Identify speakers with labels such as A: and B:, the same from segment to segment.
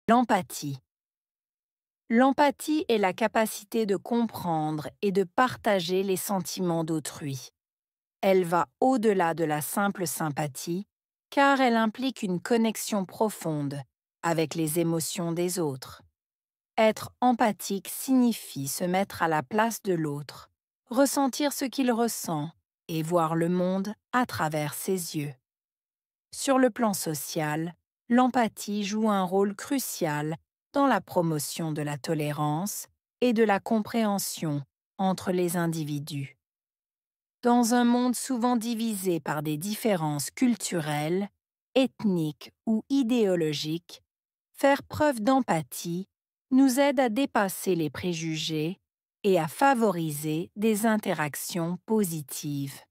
A: L'empathie. L'empathie est la capacité de comprendre et de partager les sentiments d'autrui. Elle va au-delà de la simple sympathie, car elle implique une connexion profonde avec les émotions des autres. Être empathique signifie se mettre à la place de l'autre, ressentir ce qu'il ressent et voir le monde à travers ses yeux. Sur le plan social, l'empathie joue un rôle crucial dans la promotion de la tolérance et de la compréhension entre les individus. Dans un monde souvent divisé par des différences culturelles, ethniques ou idéologiques, faire preuve d'empathie nous aide à dépasser les préjugés et à favoriser des interactions positives.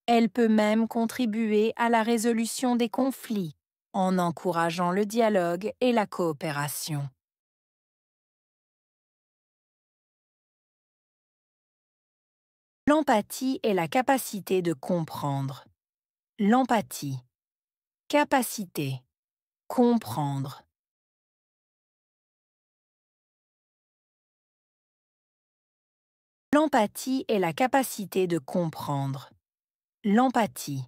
A: Elle peut même contribuer à la résolution des conflits en encourageant le dialogue et la coopération. L'empathie est la capacité de comprendre. L'empathie. Capacité. Comprendre. L'empathie est la capacité de comprendre. L'empathie.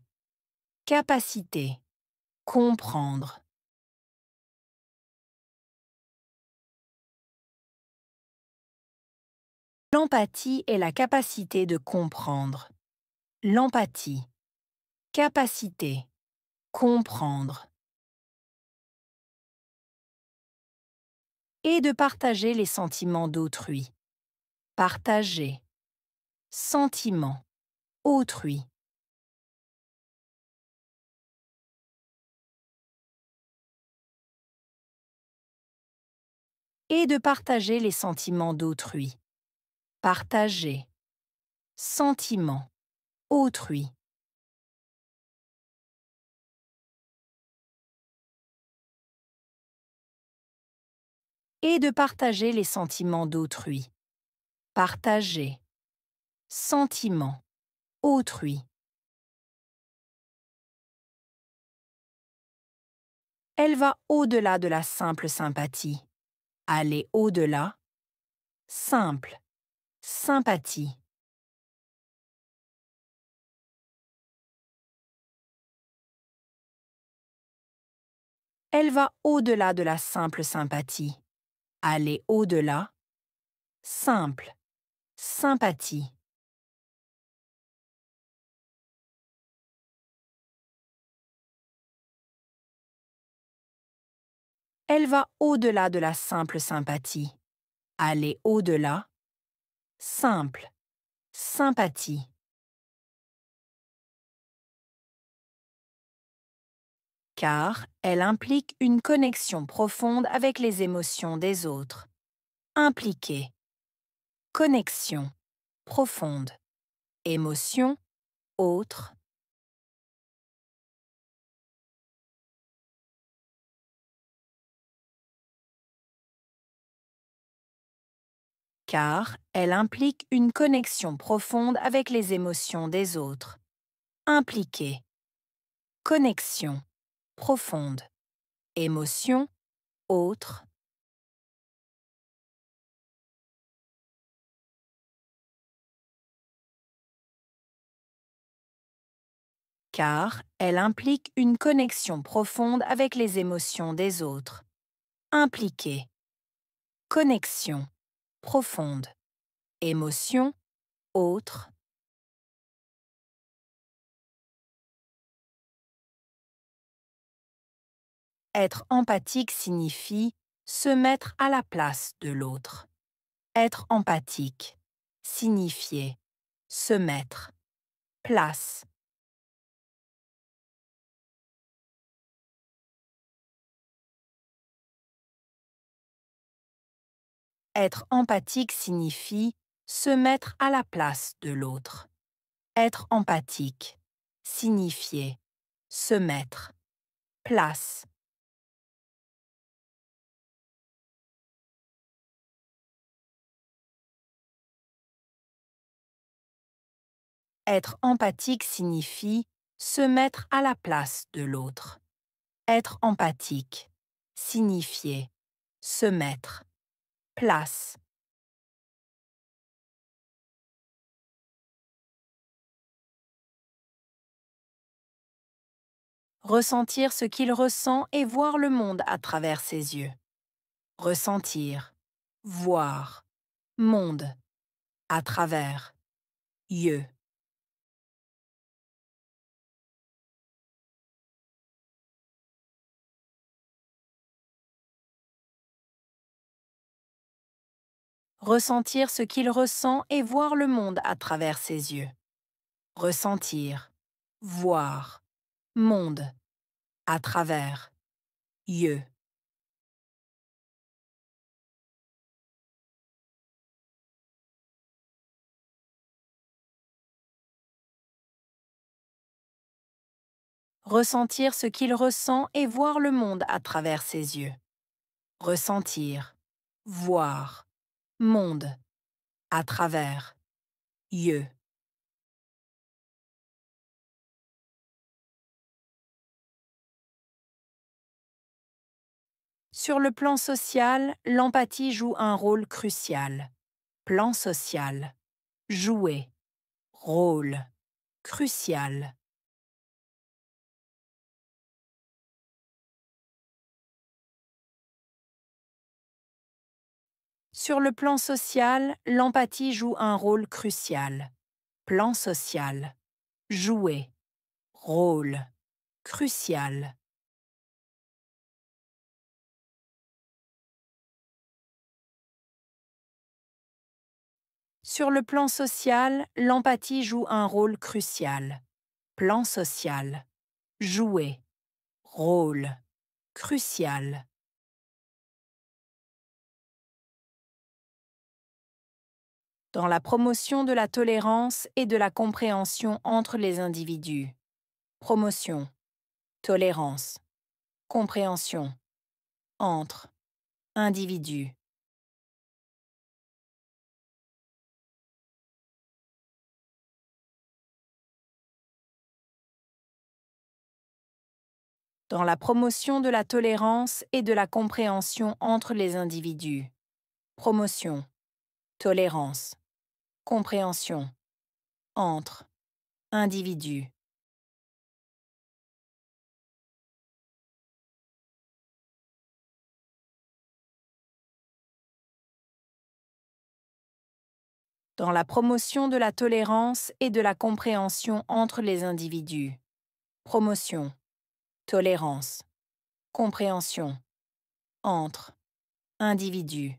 A: Capacité. Comprendre. L'empathie est la capacité de comprendre. L'empathie. Capacité. Comprendre. Et de partager les sentiments d'autrui. Partager. Sentiment. Autrui. Et de partager les sentiments d'autrui. Partager. Sentiment. Autrui. Et de partager les sentiments d'autrui. Partager. Sentiment. Autrui. Elle va au-delà de la simple sympathie. Aller au-delà. Simple. Sympathie. Elle va au-delà de la simple sympathie. Aller au-delà. Simple. Sympathie. Elle va au-delà de la simple sympathie. Aller au-delà. Simple. Sympathie. Car elle implique une connexion profonde avec les émotions des autres. Impliquer. Connexion. Profonde. Émotion. Autre. Car elle implique une connexion profonde avec les émotions des autres. Impliquer. Connexion. Profonde. Émotion. Autre. Car elle implique une connexion profonde avec les émotions des autres. Impliquer. Connexion. Profonde. Émotion. Autre. Être empathique signifie se mettre à la place de l'autre. Être empathique. Signifier. Se mettre. Place. Être empathique signifie se mettre à la place de l'autre. Être empathique. Signifier. Se mettre. Place. Être empathique signifie se mettre à la place de l'autre. Être empathique. Signifier. se mettre, place. Ressentir ce qu'il ressent et voir le monde à travers ses yeux. Ressentir, voir, monde, à travers, yeux. Ressentir ce qu'il ressent et voir le monde à travers ses yeux. Ressentir, voir, monde, à travers, yeux. Ressentir ce qu'il ressent et voir le monde à travers ses yeux. Ressentir, voir, monde, à travers, yeux. Sur le plan social, l'empathie joue un rôle crucial. Plan social. Jouer. Rôle. Crucial. Sur le plan social, l'empathie joue un rôle crucial. Plan social. Jouer. Rôle. Crucial. Sur le plan social, l'empathie joue un rôle crucial. Plan social. Jouer. Rôle. Crucial. Dans la promotion de la tolérance et de la compréhension entre les individus. Promotion. Tolérance. Compréhension. Entre. Individus. Dans la promotion de la tolérance et de la compréhension entre les individus. Promotion. Tolérance. Compréhension. Entre. Individus. Dans la promotion de la tolérance et de la compréhension entre les individus. Promotion. Tolérance. Compréhension. Entre. Individus.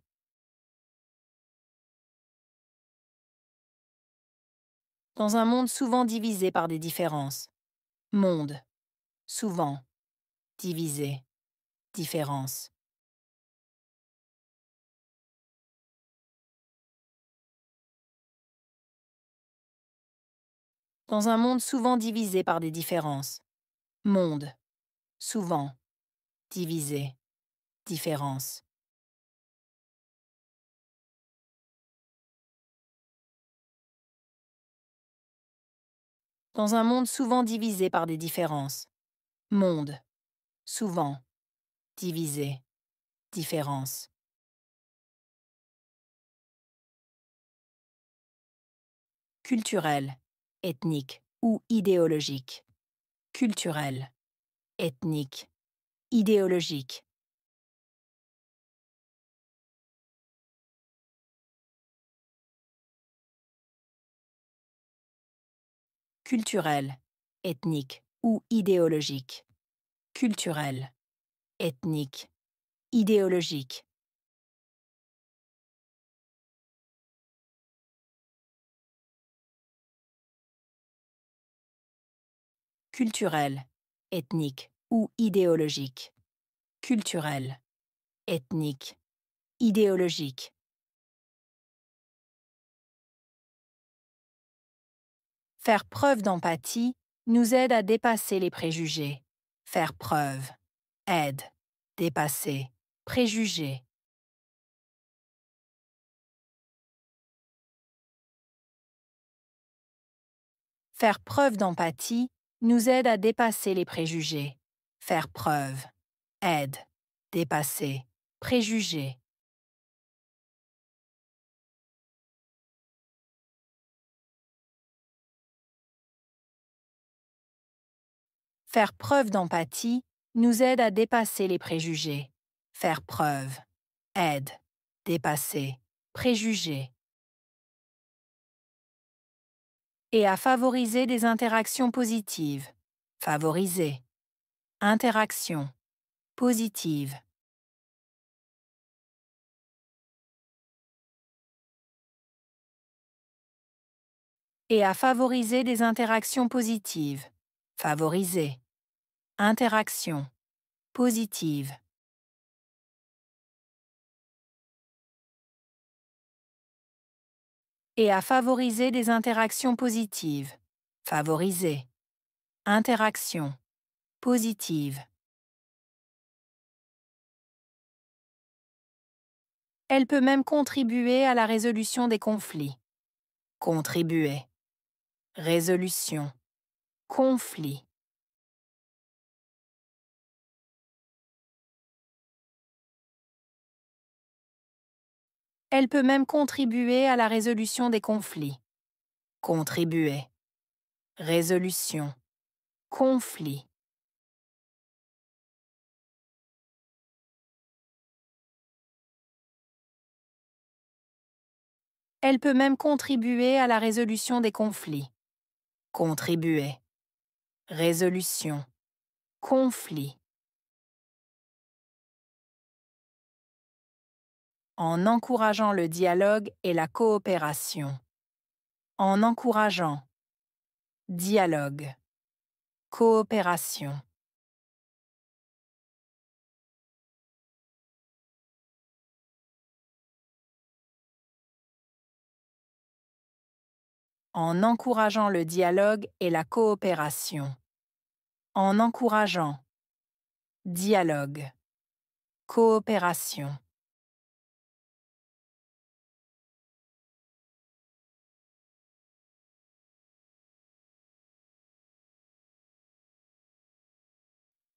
A: Dans un monde souvent divisé par des différences. Monde. Souvent. Divisé. Différence. Dans un monde souvent divisé par des différences. Monde. Souvent. Divisé. Différence. Dans un monde souvent divisé par des différences. Monde. Souvent. Divisé. Différence. Culturel, ethnique ou idéologique. Culturel, ethnique, idéologique. Culturel, ethnique ou idéologique. Culturel, ethnique, idéologique. Culturel, ethnique ou idéologique. Culturel, ethnique, idéologique. Faire preuve d'empathie nous aide à dépasser les préjugés. Faire preuve, aide, dépasser, préjugés. Faire preuve d'empathie nous aide à dépasser les préjugés. Faire preuve, aide, dépasser, préjugé. Faire preuve d'empathie nous aide à dépasser les préjugés. Faire preuve, aide, dépasser, préjugés. Et à favoriser des interactions positives. Favoriser. Interaction. Positive. Et à favoriser des interactions positives. Favoriser. Interaction. Positive. Et à favoriser des interactions positives. Favoriser. Interaction. Positive. Elle peut même contribuer à la résolution des conflits. Contribuer. Résolution. Conflit. Elle peut même contribuer à la résolution des conflits. Contribuer. Résolution. Conflit. Elle peut même contribuer à la résolution des conflits. Contribuer. Résolution. Conflit. En encourageant le dialogue et la coopération. En encourageant. Dialogue. Coopération. En encourageant le dialogue et la coopération. En encourageant. Dialogue. Coopération.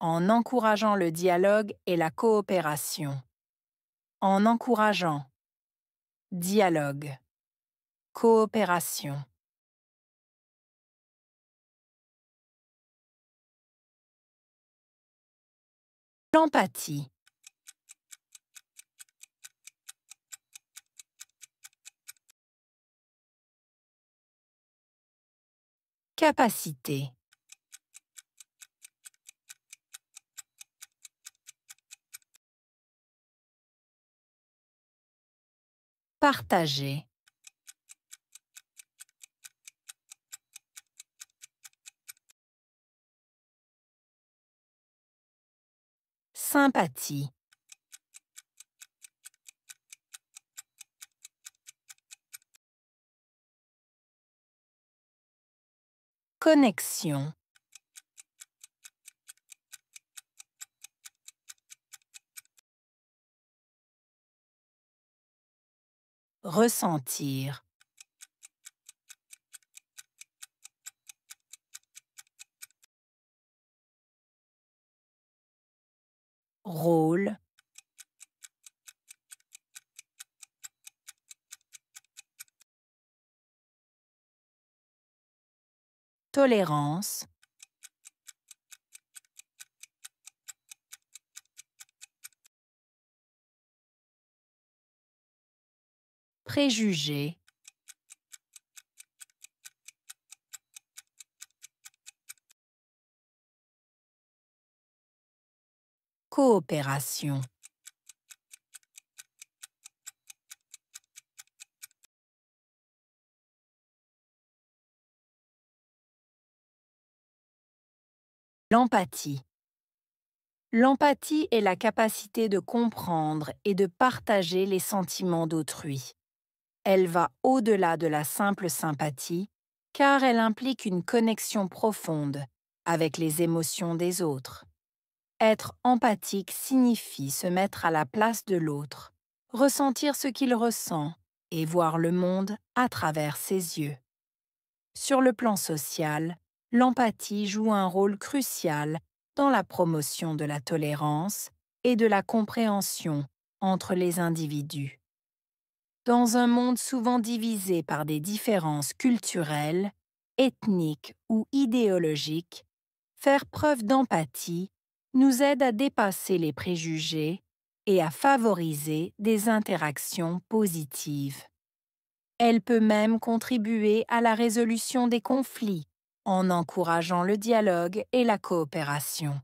A: En encourageant le dialogue et la coopération. En encourageant. Dialogue. Coopération. L'empathie. Capacité. Partager. Sympathie. Connexion. Ressentir. Rôle. Tolérance. Préjugé. Coopération. L'empathie. L'empathie est la capacité de comprendre et de partager les sentiments d'autrui. Elle va au-delà de la simple sympathie, car elle implique une connexion profonde avec les émotions des autres. Être empathique signifie se mettre à la place de l'autre, ressentir ce qu'il ressent et voir le monde à travers ses yeux. Sur le plan social, l'empathie joue un rôle crucial dans la promotion de la tolérance et de la compréhension entre les individus. Dans un monde souvent divisé par des différences culturelles, ethniques ou idéologiques, faire preuve d'empathie nous aide à dépasser les préjugés et à favoriser des interactions positives. Elle peut même contribuer à la résolution des conflits en encourageant le dialogue et la coopération.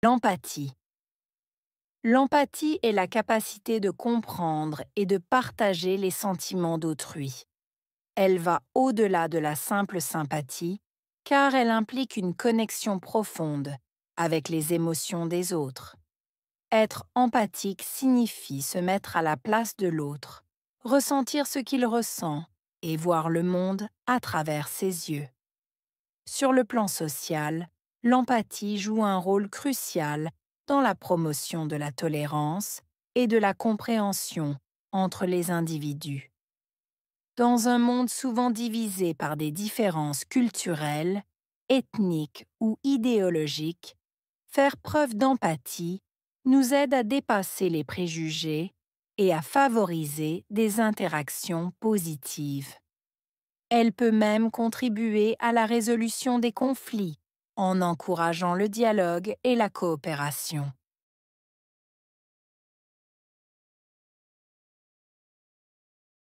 A: L'empathie. L'empathie est la capacité de comprendre et de partager les sentiments d'autrui. Elle va au-delà de la simple sympathie, car elle implique une connexion profonde avec les émotions des autres. Être empathique signifie se mettre à la place de l'autre, ressentir ce qu'il ressent et voir le monde à travers ses yeux. Sur le plan social, l'empathie joue un rôle crucial dans la promotion de la tolérance et de la compréhension entre les individus. Dans un monde souvent divisé par des différences culturelles, ethniques ou idéologiques, faire preuve d'empathie nous aide à dépasser les préjugés et à favoriser des interactions positives. Elle peut même contribuer à la résolution des conflits en encourageant le dialogue et la coopération.